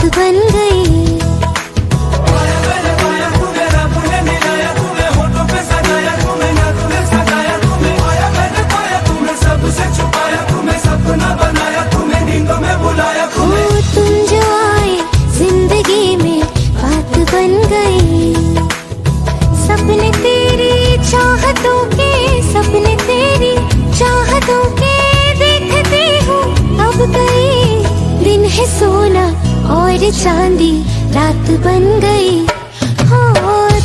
बन गई। तुम जो आए जिंदगी में बात बन गई। सपने तेरी चाहतों के, सपने तेरी चाहतों के देखती हूँ अब गई। दिन है सोना और चांदी रात बन गई। हो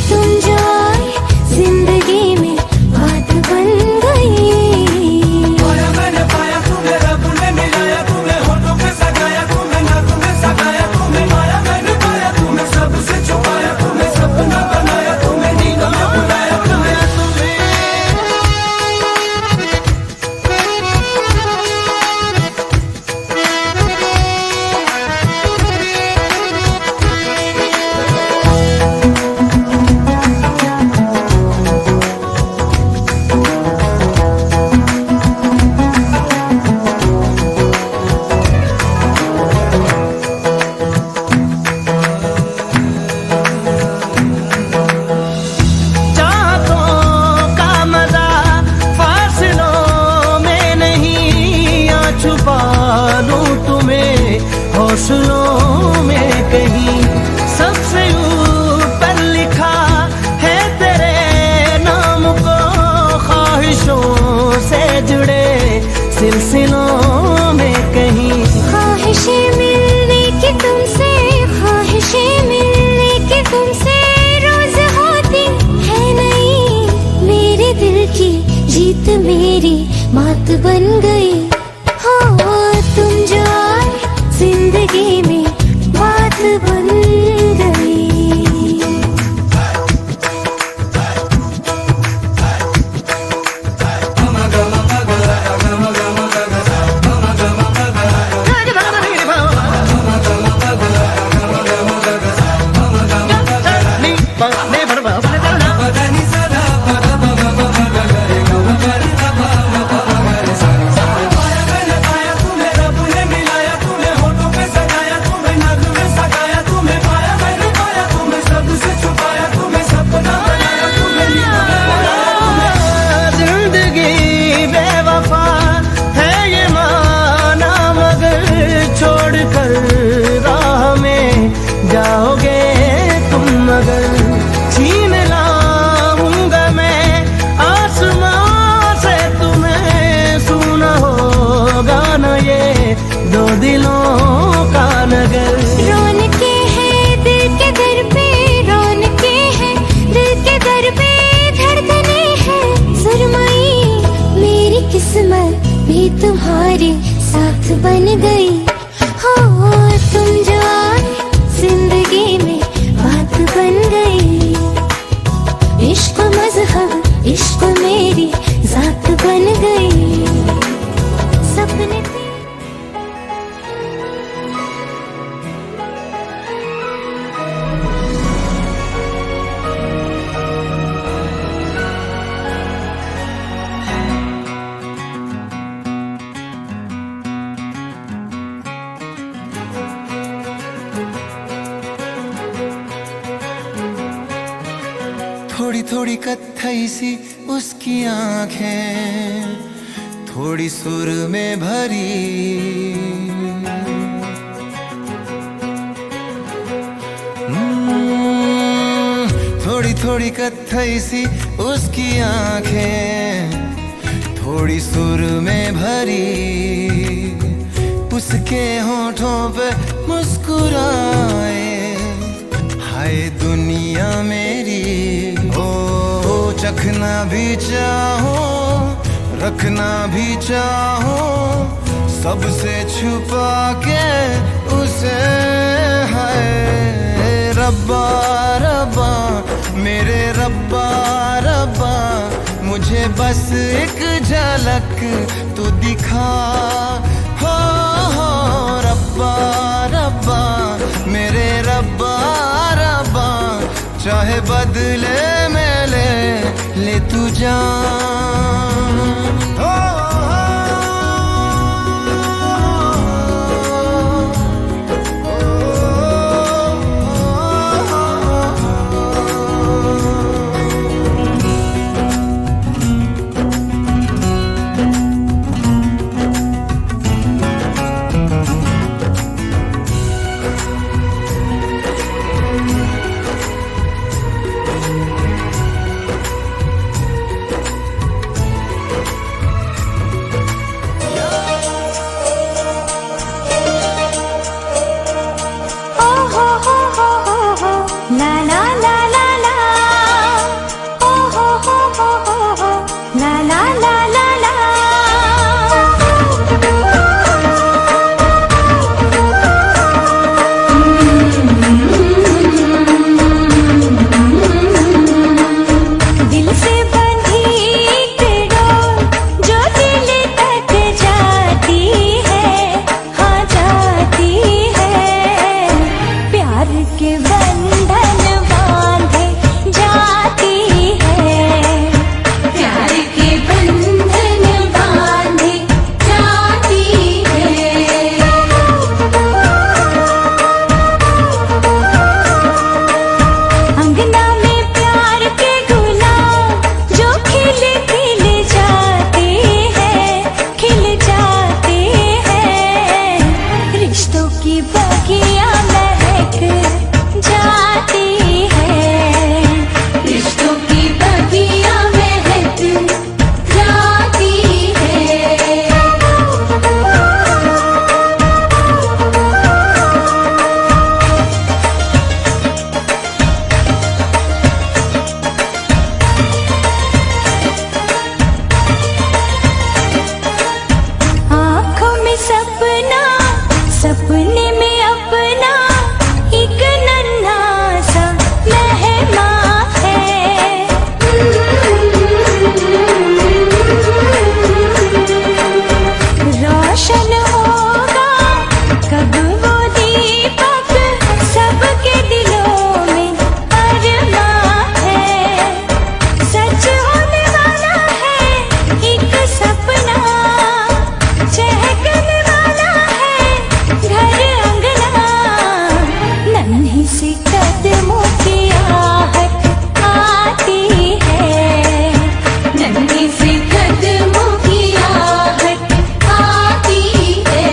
तुम जो आए जिंदगी में बात बन गई। हौसलों में कहीं सबसे ऊपर लिखा है तेरे नाम को। ख्वाहिशों से जुड़े सिलसिलों में कहीं ख्वाहिशें मिलने की तुमसे, ख्वाहिशें मिलने की तुमसे रोज होती है नहीं। मेरे दिल की जीत मेरी मात बन गई। हो तुम जो आए जिंदगी में बात बन गई। जाओगे तुम मगर छीन लाऊंगा मैं आसमां से तुम्हें। सुना होगा न ये दो दिलों का नगर। रौनके हैं दिल के दर पे, रौनके हैं दिल के दर पे, धड़कने हैं सुरमई। मेरी किस्मत भी तुम्हारे साथ बन गई। हो तुम जो आए जिंदगी में बात बन गई। इश्क मजहब इश्क मेरी जात बन गई। सपने थोड़ी थोड़ी कत्थई सी उसकी आंखें, थोड़ी सुर में भरी। थोड़ी थोड़ी कत्थई सी उसकी आंखें, थोड़ी सुर में भरी। उसके होठों पे मुस्कुराए हाय दुनिया मेरी। चखना भी चाहो रखना भी चाहो, सबसे छुपा के उसे। है रब्बा रब्बा मेरे रब्बा रब्बा, मुझे बस एक झलक तो दिखा। हो रब्बा रब्बा मेरे रब्बा रब्बा, चाहे बदले में ले तू जान। बंधन बांधे जाती है, प्यार के बंधन बांधे जाती है। अंगना में प्यार के गुलाब जो खिल खिल जाते हैं, खिल जाते हैं। रिश्तों की बगिया महक जाती है, रिश्तों की बगिया महक जाती है। आँखों में सपना, सपने में अपना एक नन्हा सा मेहमान है। रोशन होगा कब वो दीपक, सबके दिलों में अरमां है। सच होने वाला है एक सपना, चहकने वाला है घर अंगना। नन्ही सी कदमों की आहट आती है, नन्ही सी कदमों की आहट आती है।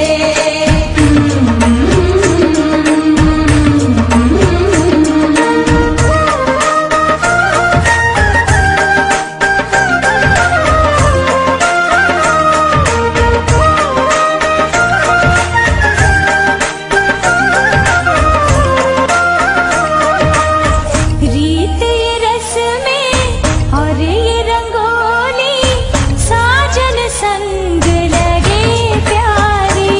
रीत ये रस्में और ये रंगोली, साजन संग लगे प्यारी।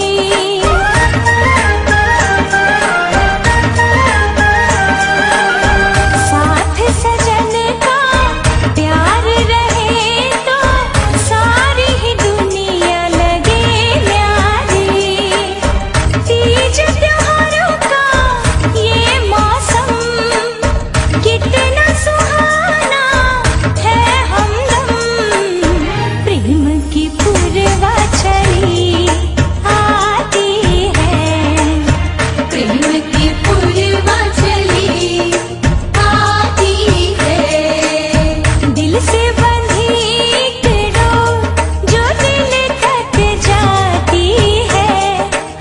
साथ सजन का प्यार रहे तो सारी ही दुनिया लगे न्यारी। तीज त्योहारों का ये मौसम कितना सुहाना है हमदम। प्रेम की पूर्वा चली आती है, प्रेम की पूर्वा चली आती है। दिल से बंधी एक डोर जो दिल तक जाती है,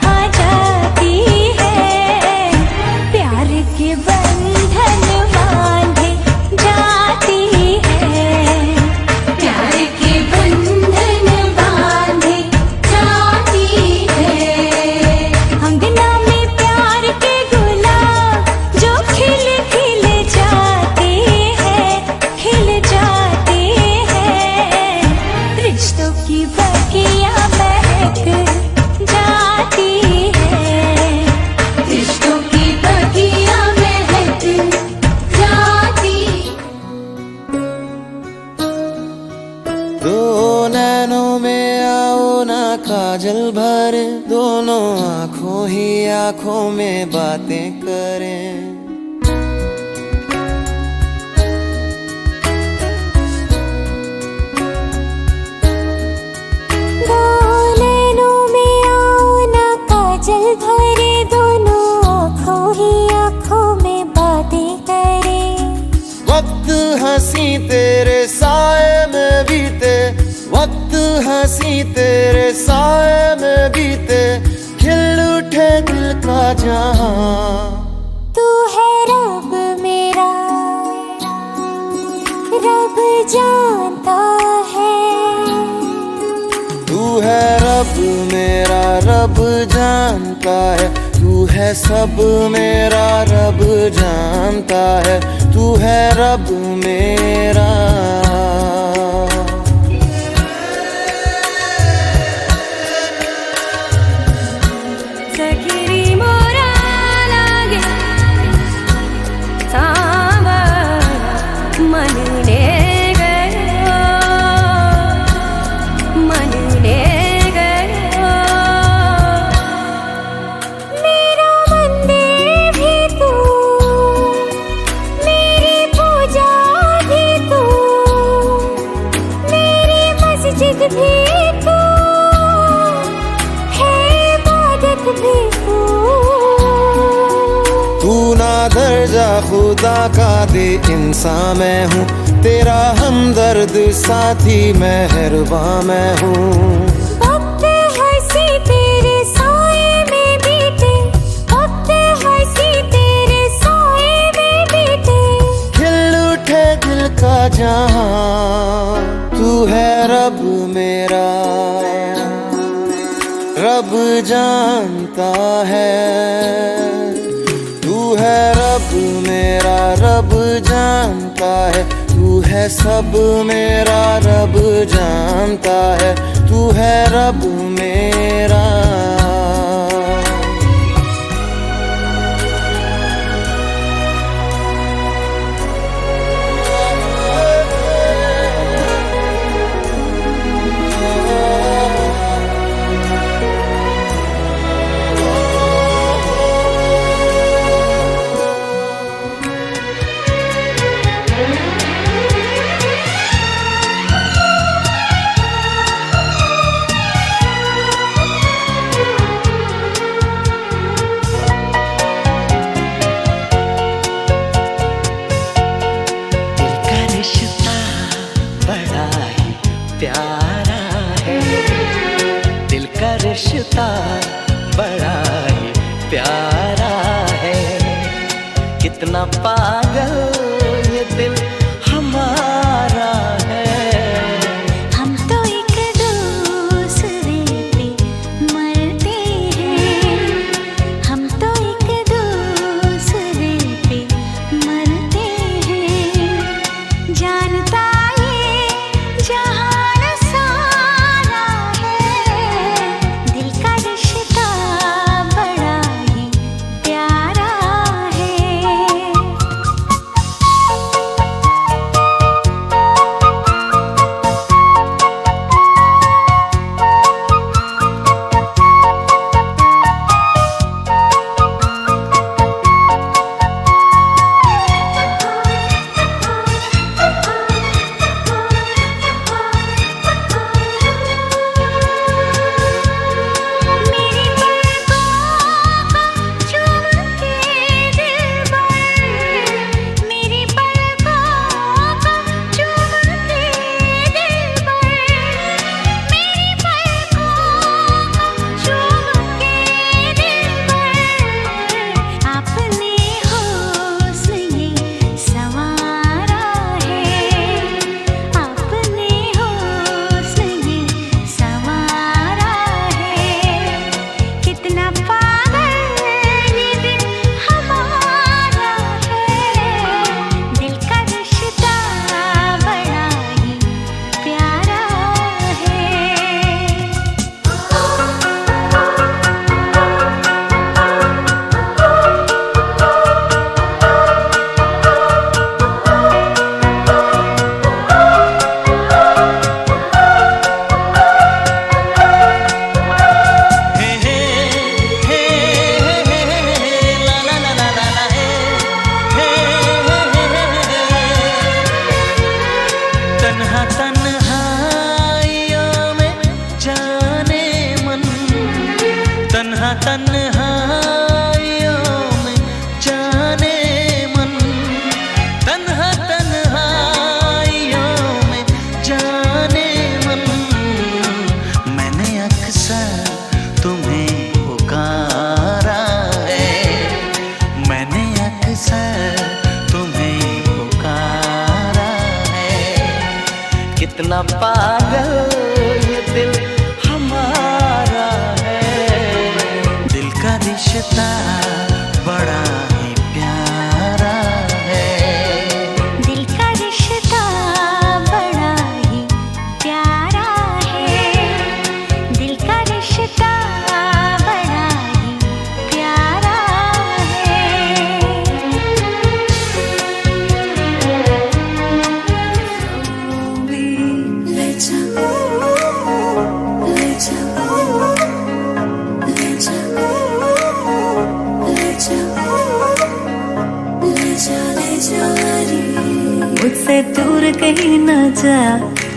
हाँ जाती है। प्यार के बंधन बांधे जाती है, प्यार के बंधन बांधे जाती है। अंगना में प्यार के गुलाब जो खिल खिल जाते हैं, खिल जाते हैं। रिश्तों की बगिया महक जाती है, रिश्तों की बगिया महक जाती। दो नैनों में आओ ना काजल भरे, दोनों आँखों ही आँखों में बातें करें। दो नैनों में आओ ना काजल भरे, दोनों आँखों ही आँखों में बातें करें। वक्त हंसी तेरे साए में बीते, वक्त हंसी तेरे साए में बीते। खिल उठे दिल का जहां, तू है रब मेरा, रब जानता है। तू है रब मेरा, रब जानता है। तू है सब मेरा, रब जानता है। तू है रब मेरा। सखी मोरा लागे सांवरा, मन ले गयो, मन ले गयो। मेरा मंदिर भी तू खुदा का दे इंसान मैं हूँ, तेरा हमदर्द साथी मेहरबान मैं हूँ। वक्त हंसी तेरे साए में बीते, वक्त हंसी तेरे साए में बीते। खिल उठे दिल का जहां, तू है रब मेरा, रब जानता है। तू है रब मेरा, रब जानता है। तू है सब मेरा, रब जानता है। तू है रब मेरा। प्यारा है दिल का रिश्ता, बड़ा ही प्यारा है। कितना पागल ये दिल हमारा है। हम तो एक दूसरे पे मरते हैं, हम तो एक दूसरे पे मरते हैं। जानता तन्हाइयों में जाने मन, तन्हा तन्हाइयों में जाने मन। मैंने अक्सर तुम्हें पुकारा है, मैंने अक्सर तुम्हें पुकारा है। कितना पागल ये दिल हमारा है। दिल का रिश्ता बड़ा ही प्यारा है। दिल का रिश्ता बड़ा ही प्यारा है। दिल का रिश्ता बड़ा ही प्यारा मुझसे दूर कहीं ना जा,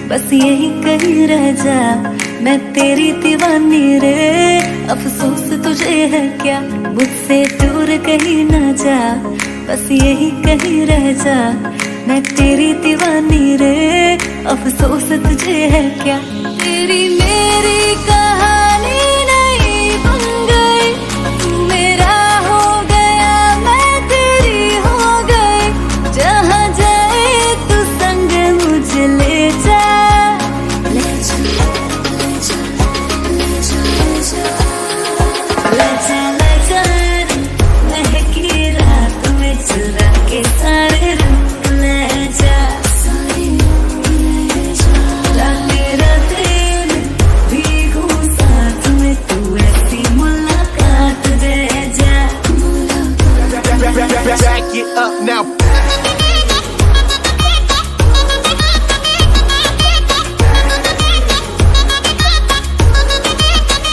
बस यही कहीं रह जा। मैं तेरी दीवानी रे, अफसोस तुझे है क्या। मुझसे दूर कहीं ना जा, बस यही कहीं रह जा, मैं तेरी दीवानी रे, अफसोस तुझे है क्या। तेरी मेरी कहानी नहीं बन गई, तू मेरा हो गया मैं तेरी हो गई, जहाँ जाए तू संग मुझे ले जा, ले जा, ले जा, ले जा, ले जा, ले जा, महकी रात में चुरा के सारे रंग ले जा, सारे रंग ले जा, राते राते में भीगू साथ में, तू ऐसी मुलाकात दे जा, Back it up now.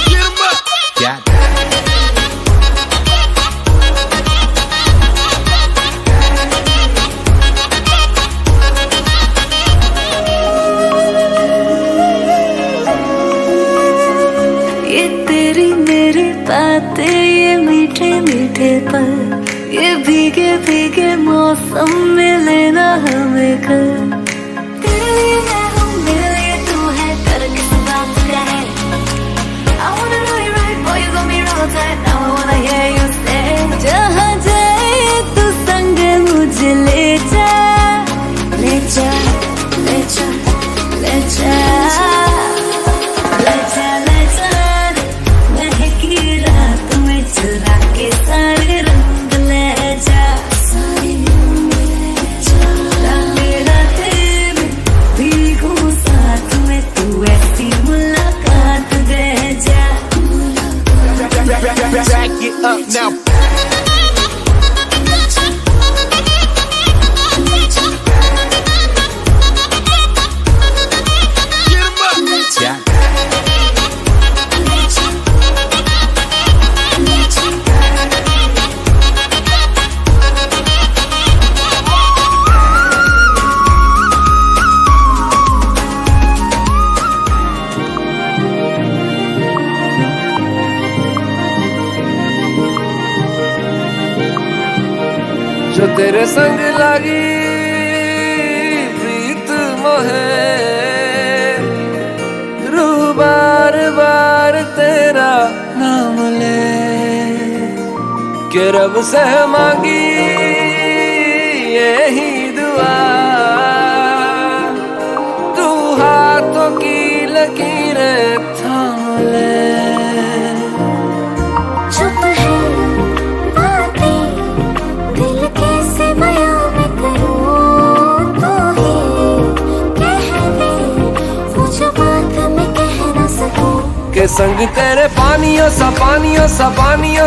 Get 'em up. Got it. ये तेरी मेरी बातें, ये मीठे मीठे पल, ये भीगे भीगे मौसम में लेना हमें घर। तेरे लिए मैं हूँ, मेरे लिए तू है, कर किस बात का है। I wanna know you right, boy, you got me real tight, now I wanna hear you say, जहाँ जाए तू संग मुझे ले जा, ले जा, ले जा, ले जा, ले जा, ले जा, महकी रात में चुरा के सारे रंग ले जा, सारे रंग ले जा, राते राते में भीगू साथ में, तू ऐसी मुलाकात दे जा, Back it up now. Get 'em up. Got it. जो तेरे संग लगी प्रीत मोहे, रूह बार बार तेरा नाम ले, के रब से मांगी यही दुआ, तू हाथों की लकीरें थाम ले। चुप है बातें, दिल कैसे बयां मैं करूं, तू ही कह दे वो जो बात मैं कह न सकूं, के संग तेरे पानियों सा पानियों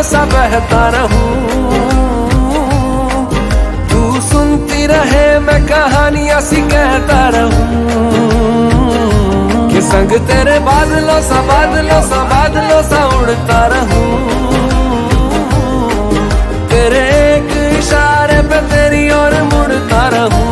सा बहता रहूं, तू सुनती रहे मैं कहानियां सी कहता रहूं, के संग तेरे बादलों सा उड़ता रहूं, तेरे एक इशारे पे तेरी ओर मुड़ता रहूं।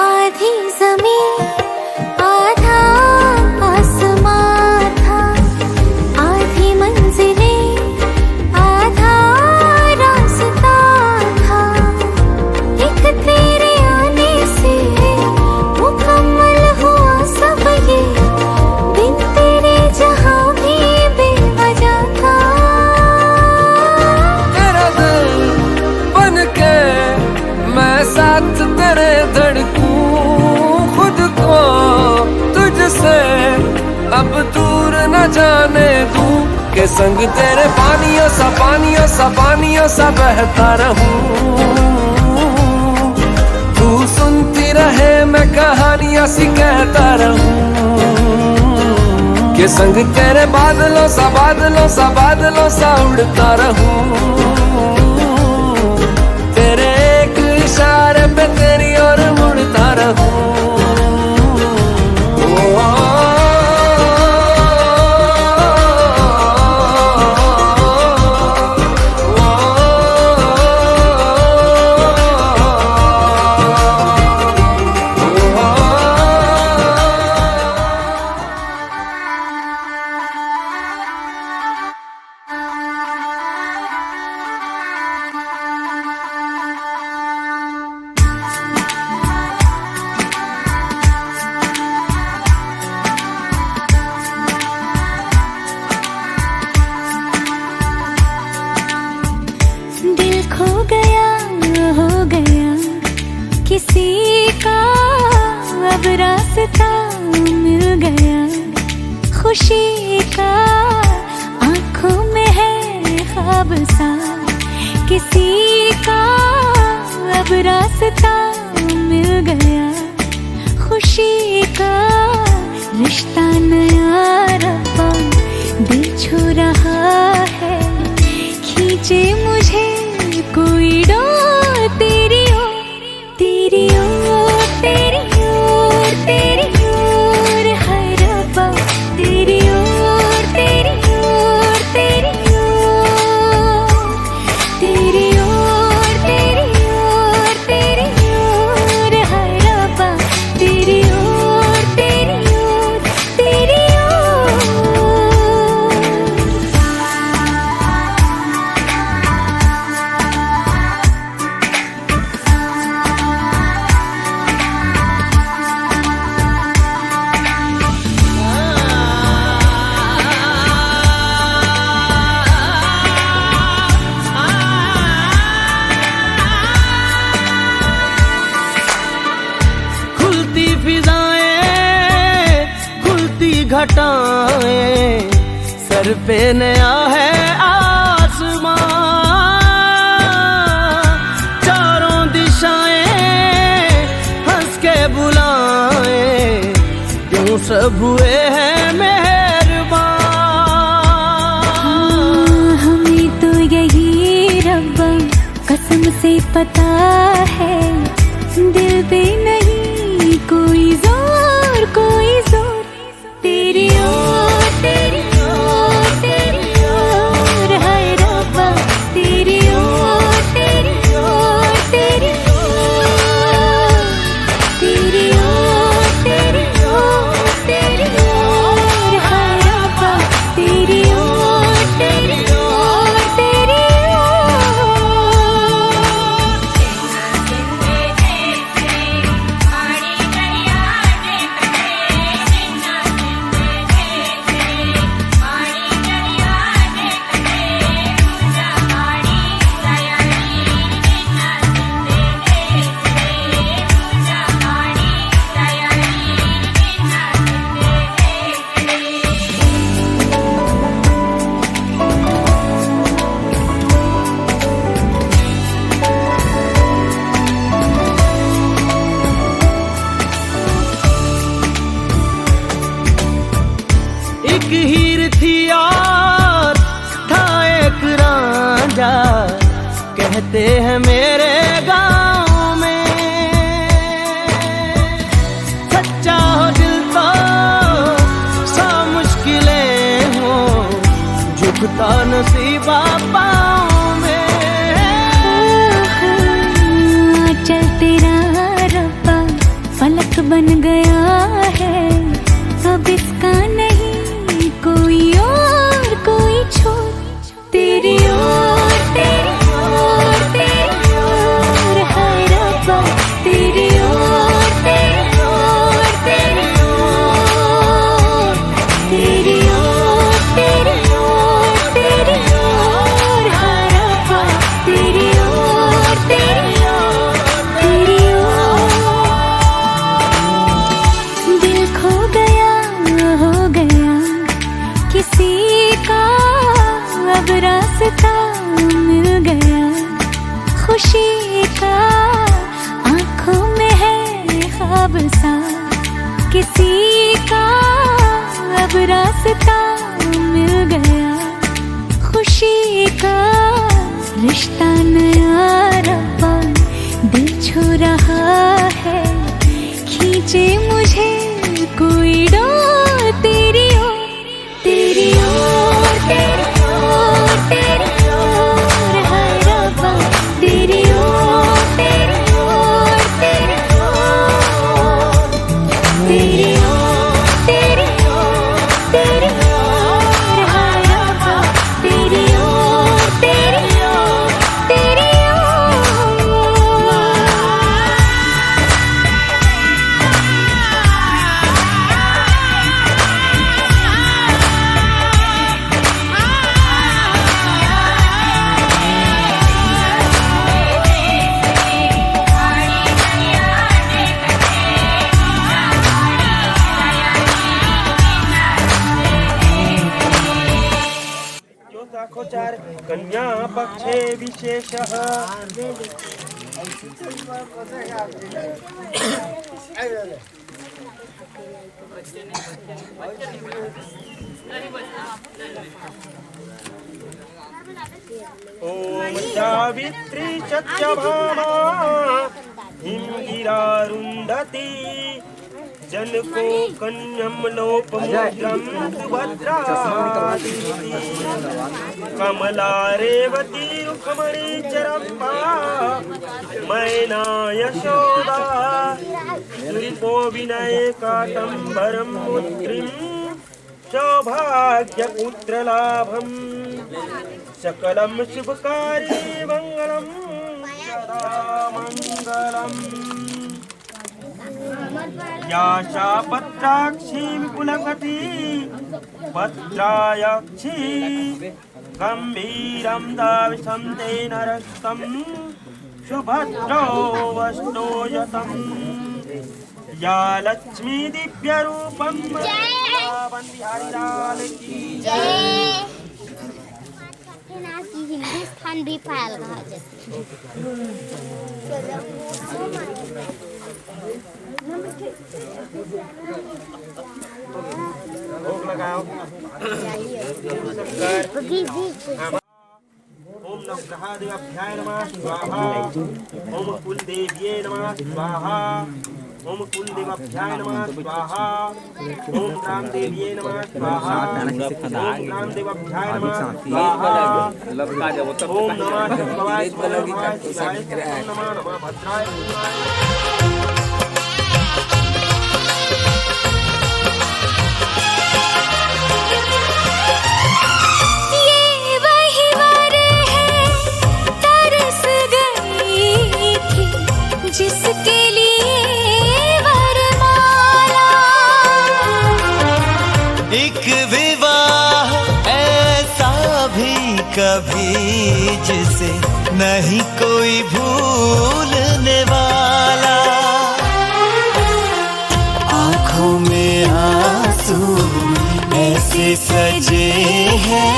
आधी ज़मीन आधा आसमां था, आधी मंजिलें आधा रास्ता था, एक तेरे आने से मुकम्मल हुआ सब ये, बिन तेरे जहाँ भी बेवजह था। तेरा दिल बन के मैं साथ तेरे धड़कूं, खुद को तुझसे अब दूर न जाने दूं, के संग तेरे पानियों सा बहता रहूं, तू सुनती रहे मैं कहानियां सी कहता रहूं, के संग तेरे बादलों सा उड़ता रहूं, तेरे एक इशारे पे तेरी और अब रास्ता मिल गया खुशी का, आंखों में है ख्वाब सा किसी का। अब रास्ता मिल गया खुशी का, रिश्ता नया रब्बा दिल छू रहा है, खींचे मुझे कोई डोर तेरी ओर, तेरी ओर, तेरी ओर, तेरी ओर है रब्बा, तेरी ओर, तेरी ओर, तेरी ओर, तेरी ओर, तेरी ओर, तेरी ओर है रब्बा, तेरी ओर, तेरी ओर, तेरी ओर। खुलती फिजाएं, खुलती घटाएं, सर पे नया है आसमां, चारों दिशाएं हंस के बुलाएं, क्यों सब हुए हैं मेहरबान। हमें तो यही रब्बा कसम से पता है, दिल पे नहीं कोई जोर, कोई जोर, तेरी ओर, तेरी ओर, तेरी ओर है रब्बा, तेरी ओर, तेरी ओर, तेरी ओर, तेरी ओर, तेरी ओर, तेरी ओर है रब्बा, तेरी ओर, तेरी ओर, तेरी ओर। एक हीर थी और था एक रांझा, कहते हैं मेरे गांव में, सच्चा हो दिल तो सा मुश्किलें हो, झुकता नसीबा पाँव में। चल तेरा रब्बा फलक बन गया है, अब इसका नहीं कोई और कोई छोर, तेरी ओर, तेरी ओर, तेरी ओर है रब्बा, तेरी ओर, तेरी ओर, तेरी ओर, तेरी ओर, तेरी ओर, तेरी ओर है रब्बा, तेरी ओर, तेरी ओर, तेरी ओर। दिल खो गया हो गया किसी का, अब रास्ता मिल गया खुशी का, आंखों में है ख्वाब सा किसी का, अब रास्ता मिल गया खुशी का, रिश्ता नया रब्बा दिल छू रहा है, खींचे मुझे कोई डोर तेरी ओर, तेरी ओर, तेरी ओर, तेरी ओर है रब्बा, तेरी ओर, तेरी ओर, तेरी ओर, तेरी ओर, तेरी ओर, तेरी ओर है रब्बा, तेरी ओर, तेरी ओर, तेरी ओर। कन्या पक्षे विशेषः ओम सावित्री सत्यभामा हिमगिरारुन्धती जनको कन्यं लोपमुद्रं सुभद्रादिति कमला रेवती रुक्मणी चरम्पा मैना यशोदा सुरिपो विनायकाटम्बरं पुत्रीं सौभाग्यपुत्रलाभम् सकलं शुभकारी मङ्गलं सदा मङ्गलम् या शापत्राक्षी विपुलकटी भद्रायक्षी गम्भीरं दाविशं तेन रक्तं सुभद्रो वष्टोयतम् या लक्ष्मी दिव्यरूपं बिहारी की हिंदुस्तान भी फैल रहा है भोग लगाओ। ओम नमः ग्रहादेव्याय नमः स्वाहा। ओम कुलदेव्ये नमः स्वाहा। ओम कुलदेव्याय नमः स्वाहा। ओम रामदेव्ये नमः स्वाहा। ओम रामदेव्याय नमः स्वाहा। ओम नमः शिवाय नमः भद्राय जिसके लिए वरमाला एक विवाह ऐसा भी कभी जिसे नहीं कोई भूलने वाला। आंखों में आंसू ऐसे सजे हैं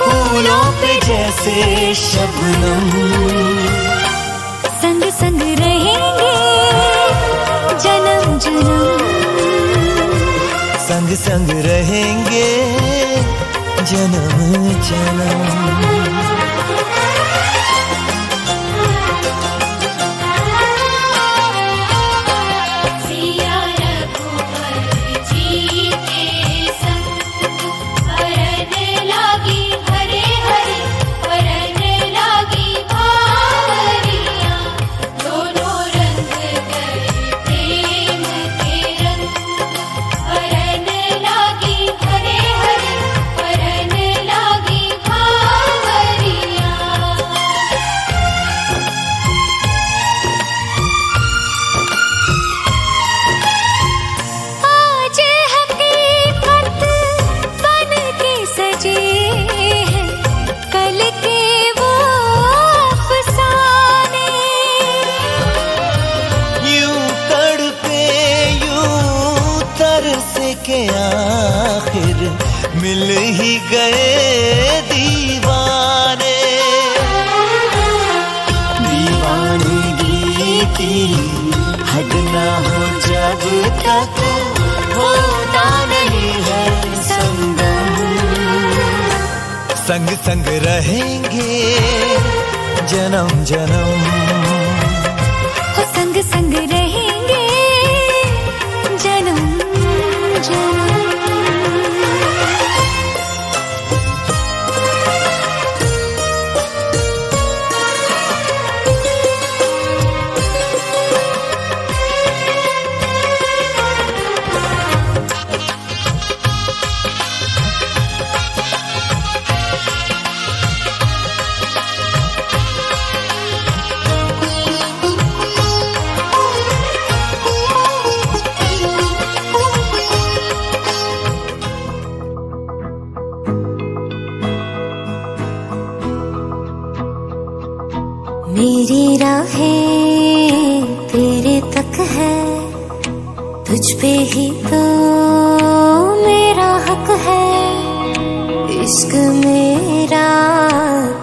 फूलों पे जैसे शबनम। संग संग रहेंगे जन्म जन्म। संग संग रहेंगे जन्म जन्म। के आखिर मिल ही गए दीवाने। दीवानगी की हद ना हो जब तक होता नहीं है संगम। संग संग रहेंगे जन्म जन्म। हो संग संग रहेंगे जन्म जन्म। मेरी राहें तेरे तक है, तुझ पे ही तो मेरा हक है। इश्क मेरा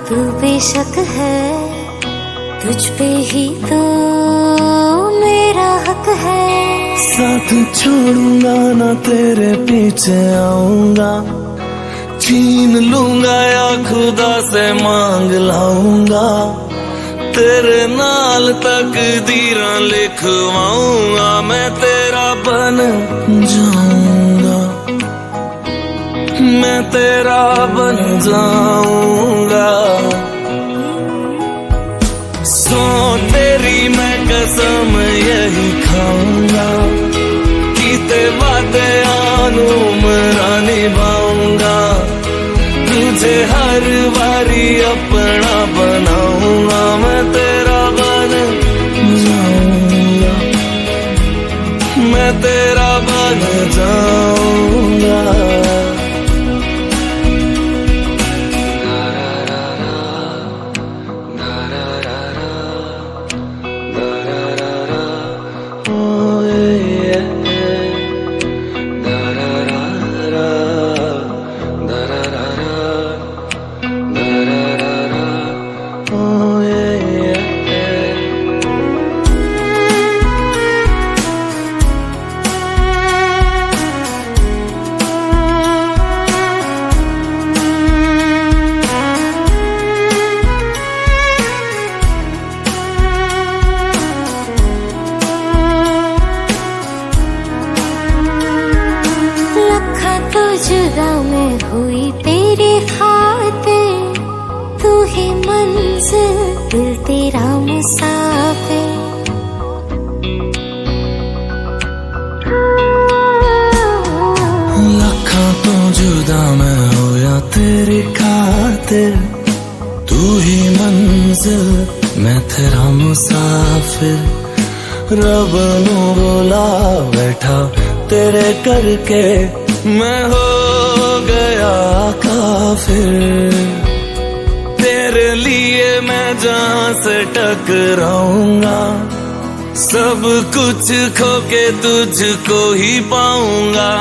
तू बेशक है, तुझ पे ही तो मेरा हक है। साथ छोड़ूंगा ना तेरे पीछे आऊंगा, छीन लूंगा या खुदा से मांग लाऊंगा, तेरे नाल तकदीरां लिखवाऊंगा, मैं तेरा बन जाऊंगा, मैं तेरा बन जाऊंगा। सो तेरी मैं कसम यही खाऊंगा, कीते वादे आनुमरा निभाऊंगा, तुझे हर बारी अपना बनाऊंगा, मैं तेरा बन जाऊंगा, मैं तेरा बन जाऊंगा। जुदा मैं हुई तेरे खातिर, तू ही मंजिल दिल तेरा मुसाफिर। लखा तो जुदा मैं होया तेरी खातिर, तू ही मंजिल मैं तेरा मुसाफिर। रब नू बोला बैठा तेरे करके, मैं हो गया काफिर, तेरे लिए मैं जहां से टकराऊंगा, सब कुछ खो के तुझको ही पाऊंगा,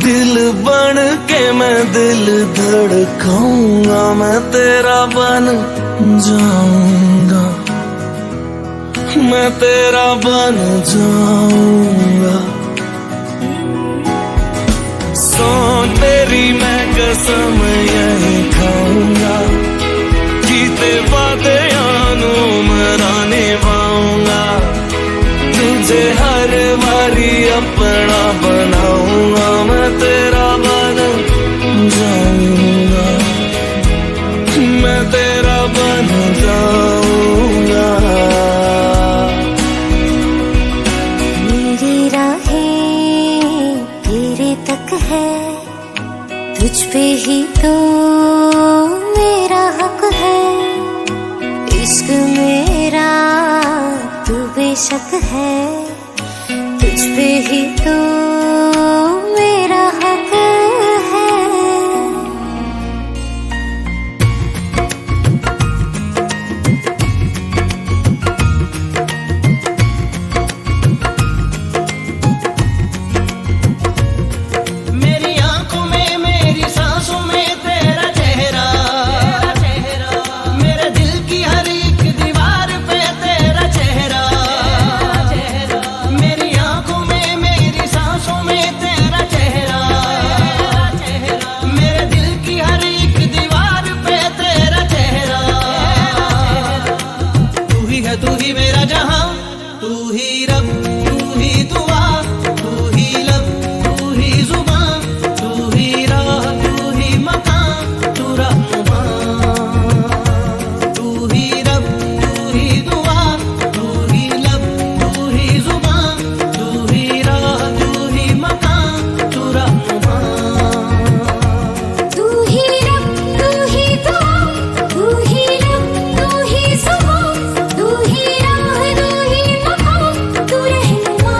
दिल बन के मैं दिल धड़काऊंगा, मैं तेरा बन जाऊंगा, मैं तेरा बन जाऊंगा। सो तेरी मैं कसम यही खाऊंगा, कीते वादे आनुमरा निभाऊंगा, तुझे हर बारी अपना बनाऊंगा, मैं तेरा बन जाऊंगा, मैं तेरा बन जाऊंगा। मेरी राहें तेरे तक है, तुझ पे ही तो मेरा हक है। इश्क मेरा तू बेशक है, तुझ पे ही तो मेरा हक है। तू ही मेरा जहां, तू ही रब, तू ही दुआ, तू ही लब, तू ही जुबां, तू ही राह, तू ही मकान, तू रहनुमा। तू ही रब, तू ही दुआ, तू ही लब, तू ही जुबां, तू ही राह, तू ही मकान, तू रहनुमा। तू ही रब, तू ही दुआ, तू ही लब, तू ही जुबां, तू ही राह, तू ही मकान, तू रहनुमा।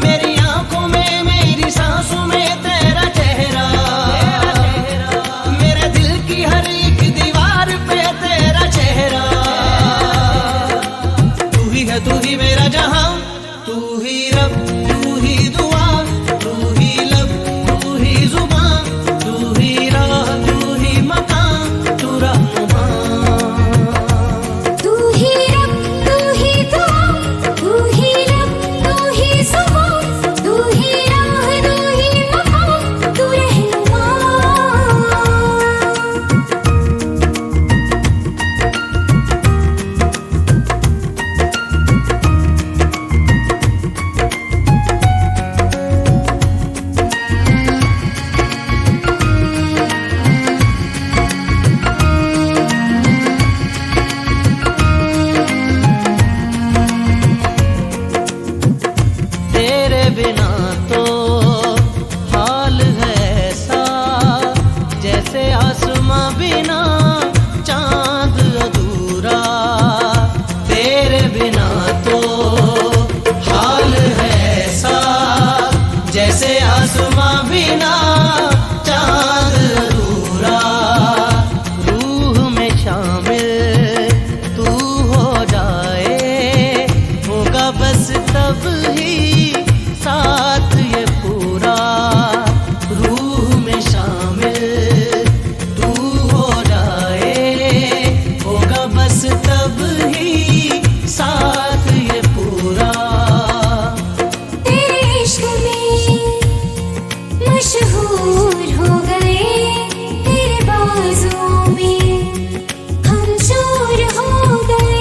मेरी आंखों में मेरी सांसों में तेरा चेहरा, मेरे दिल की हर एक दीवार पे तेरा चेहरा। तू ही है, तू ही मेरा जहां, तू ही रब, तू ही दुआ, तू ही लब, तू ही जुबां, बिना चांद अधूरा। रूह में शामिल तू हो जाए, होगा बस तब ही साथ ये पूरा। रूह में शामिल तू हो जाए, होगा बस तब ही साथ ये पूरा। तेरे इश्क में मशहूर हो गए, तेरे बाजों में हम चोर हो गए।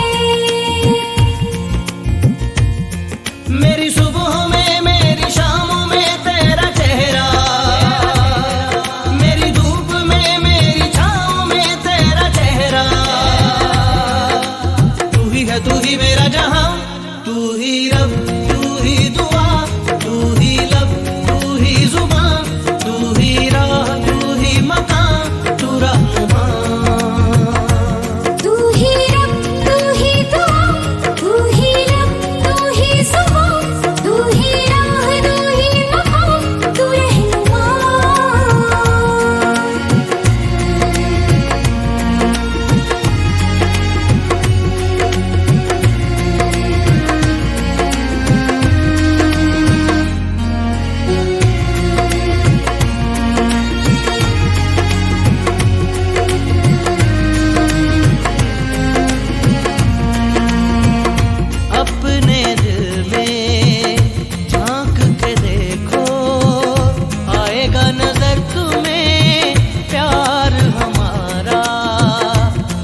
मेरी सुबह में मेरी शामों में तेरा चेहरा, मेरी धूप में मेरी छाँव में तेरा चेहरा। तू ही है तू ही मेरा जहां, तू ही रब तू ही दुआ, तू ही लब तू ही जुबान, तू ही राह तू ही मकान, तू रहनुमा। तू ही रब तू ही दुआ, तू ही लब तू ही जुबान, तू ही राह तू ही मकाम, तू रहनुमा। अपने दिल में झांक के देखो, आएगा नजर तुम्हें प्यार हमारा।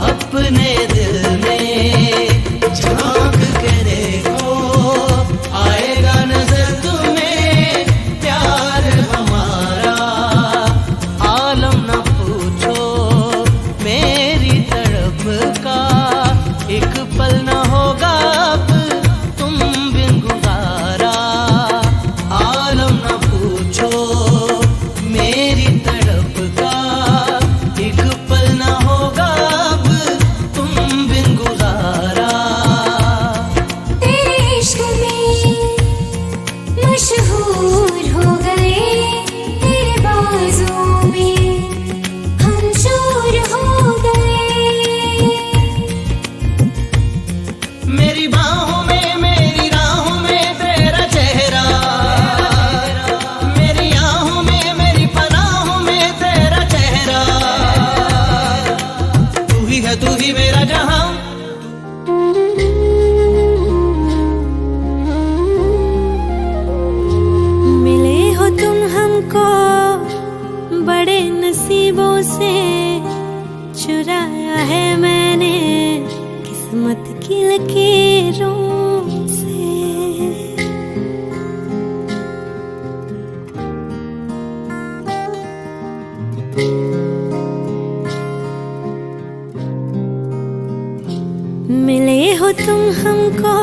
अपने दिल में झांक के देखो, आएगा नजर तुम्हें प्यार हमारा। आलम न पूछो मेरी तड़प का, एक पल न होगा अब तुम बिन गुजारा। आलम न पूछो मेरी तड़प का, एक पल न होगा अब तुम बिन गुजारा। तेरे इश्क में मशहूर हो गए, तेरे बाजों में हम चोर हो गए। मेरी बाहों में मेरी राहों में तेरा चेहरा, मेरी आहों में मेरी पनाहों में तेरा चेहरा। तू ही है तू ही मेरा जहां। मिले हो तुम हमको बड़े नसीबों से, चुराया है मैंने किस्मत की लकीरों से। मिले हो तुम हमको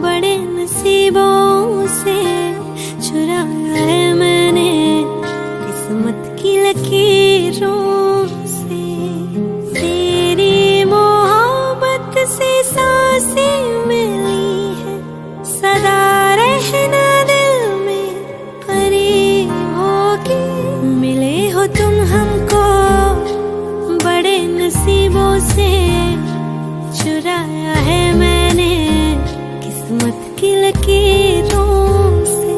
बड़े नसीबों से, चुराया है मैंने किस्मत की लकीरों से। तेरी मोहब्बत से सांसें मिली है, सदा रहना दिल में करीब होगी। मिले हो तुम हमको बड़े नसीबों से, चुराया है मैंने किस्मत की लकीरों से।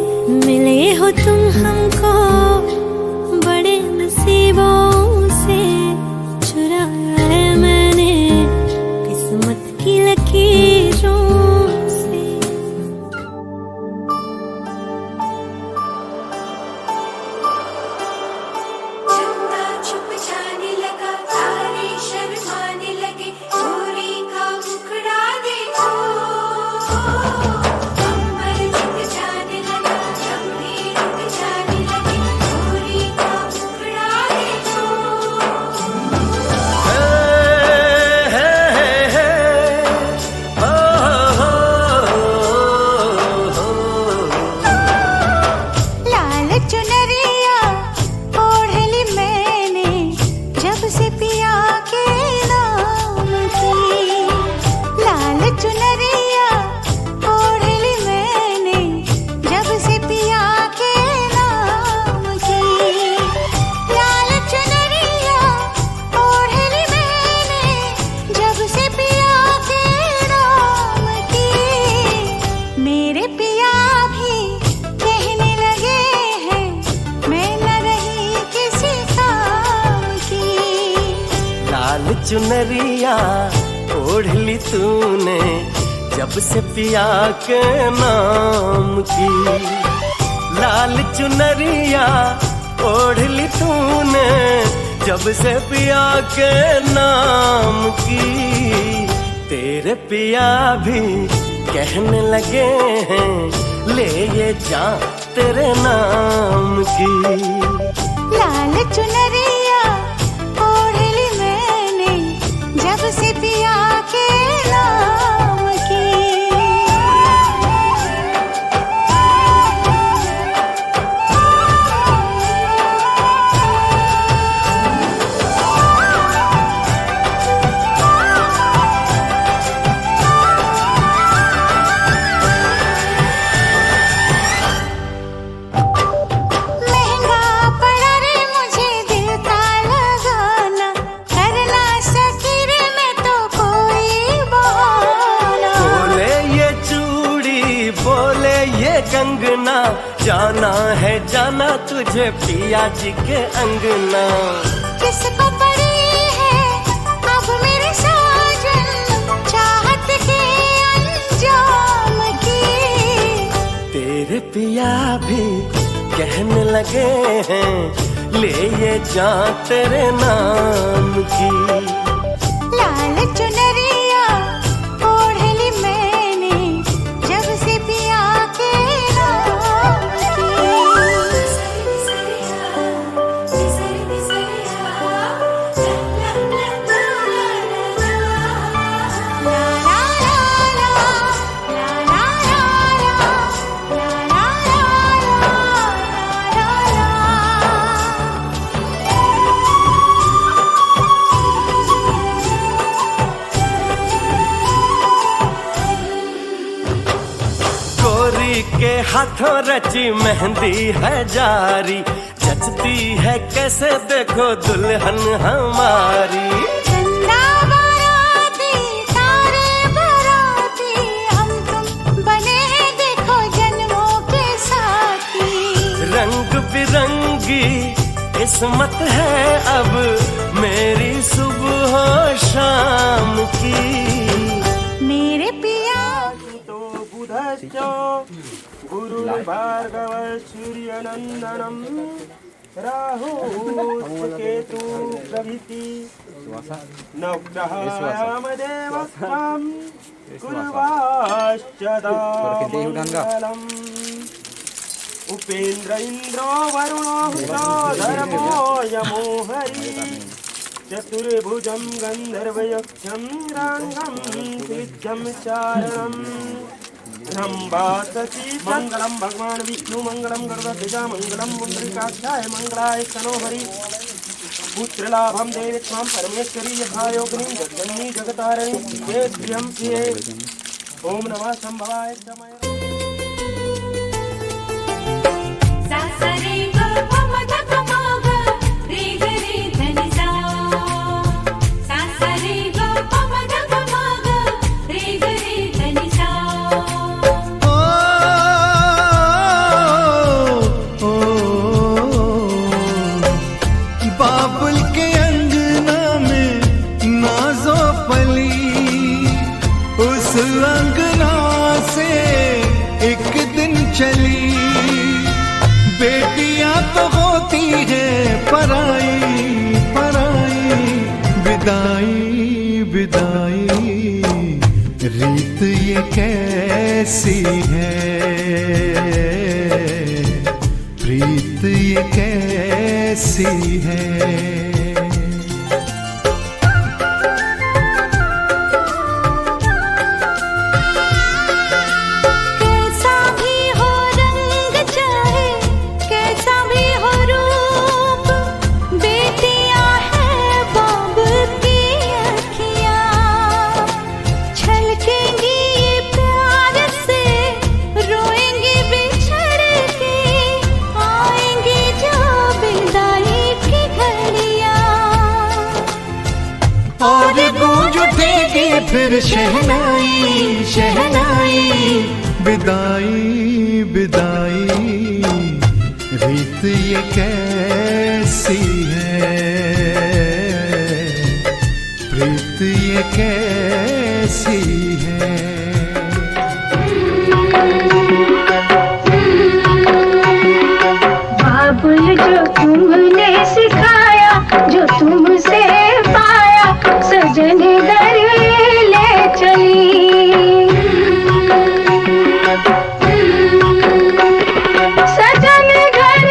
मिले हो तुम हमको बड़े नसीबों से, चुराया है मैंने किस्मत की लकीरों से। चंदा छुप जाने लगा, तारे शर्माने लगे, चोरी का मुखड़ा देखो। अंबर झुक जाने लगा, चंदे रुक जाने लगे, चोरी का मुखड़ा देखो। मेरे पिया भी कहने लगे हैं मैं न रही किसी काम की। लाल चुनरिया ओढ़ ली तूने जब से पिया के नाम की। लाल चुनरिया ओढ़ ली तूने जब से पिया के नाम की। तेरे पिया भी कहने लगे हैं ले ये जा तेरे नाम की। लाल चुनरिया ओढ़ ली मैंने जब से पिया के नाम की। कंगना जाना है जाना तुझे पिया जी के अंगना। किसको पड़ी है अब मेरे साजन चाहत के अंजाम की। तेरे पिया भी कहने लगे हैं ले ये जा तेरे नाम की। लाल चुनरिया ओढ़ ली मैंने जब से पिया के नाम की। के हाथों रची मेहंदी है जारी जचती है कैसे देखो दुल्हन हमारी। चंदा बाराती तारे बाराती हम तुम बने हैं देखो जन्मों के साथी। रंग बिरंगी किस्मत है अब मेरी सुबह शाम की। मेरे पिया तो बुधश्च गुरुर्भार्गव सूर्यनंदनम राहुकेतु प्रभृति नवग्रहाणाम देवस्वाम कुर्वाश्चदामंगलम्। उपेन्द्र इंद्रो वरुणो धर्मो यमो हरि चतुर्भुजं गंधर्वयक्षं रांगं सिद्धं चारणम्। मंगलम भगवान विष्णु मंगलम गरुड़ध्वजा मंगलम मुंडरीकाक्षाय मंगलाय तनोहरि। पुत्रलाभं देवी त्वां परमेश्वरी यथायोगिनीं जगन्नी जगतारिणी वेद्यं प्रिये। ओम नमः शंभवाय समय। अंगना से एक दिन चली बेटियां तो होती है पराई पराई। विदाई विदाई रीत ये कैसी है प्रीत ये कैसी है। फिर शहनाई शहनाई विदाई विदाई रीत ये कैसी है, प्रीत ये कैसी है। बाबुल जो तुमने सिखाया, जो तुमसे पाया, सजन घर ले चली। सजन घर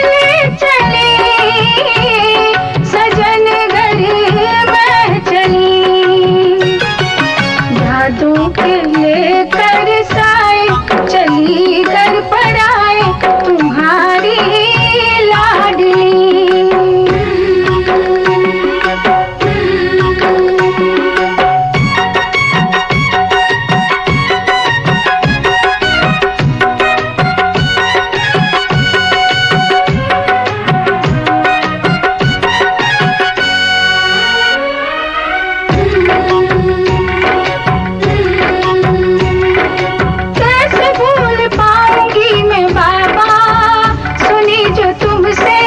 ले चली, सजन घर मैं चली। यादों के लेकर साए चली घर पर आए, तुम्हारी लाडली। कैसे भूल पाऊंगी मैं बाबा, सुनी जो तुमसे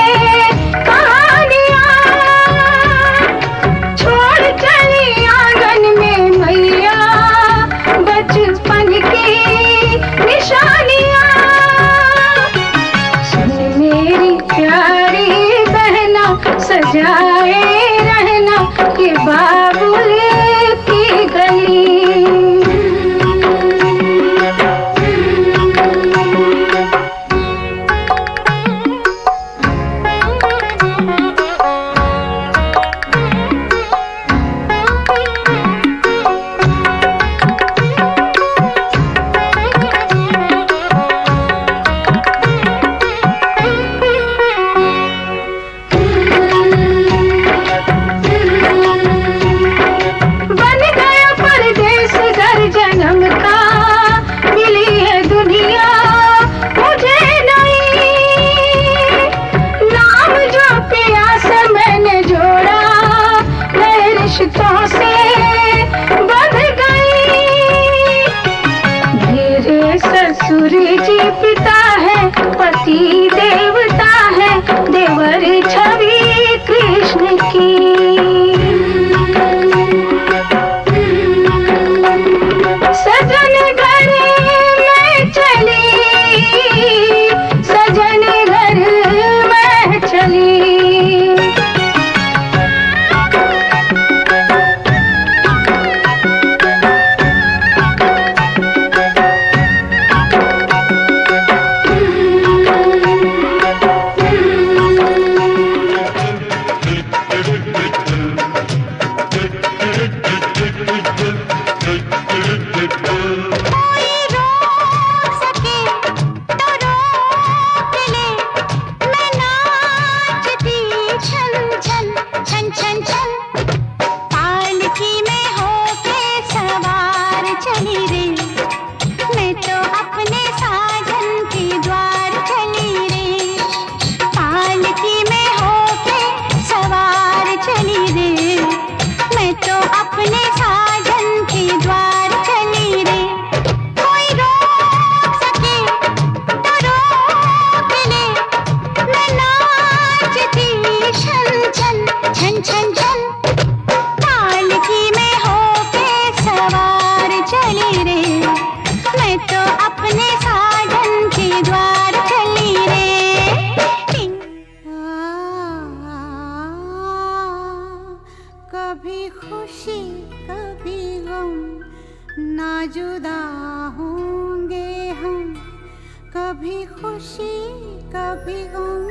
कहानियां। छोड़ चली आंगन में मैया बचपन की निशानियां। सुन मेरी प्यारी बहना, सजाए रहना ये बाबुल की गली। बन गया परदेस घर जन्म का, मिली है दुनिया मुझे नहीं। नाम जो पिया से मैंने जोड़ा, नए रिश्तों से बंध गई। मेरे ससुर जी पिता है, पति देवता है, देवर छवि कृष्ण की। सजन घर में चली, सजन घर में चली। कोई रोक सके तो रोक ले, मैं नाचती छन छन छन छन छन। पालकी में होके सवार चली रे, मैं तो अपने साजन के द्वार चली रे। पालकी में होके सवार चली रे, मैं तो अपने साजन के द्वार चली रे। कोई रोक सके तो रोक ले, मैं नाचती छन छन छन छन छन। पालकी में होके सवार चली रे, मैं तो अपने साजन के द्वार चली रे। कभी खुशी कभी गम, ना जुदा होंगे हम। कभी खुशी कभी गम,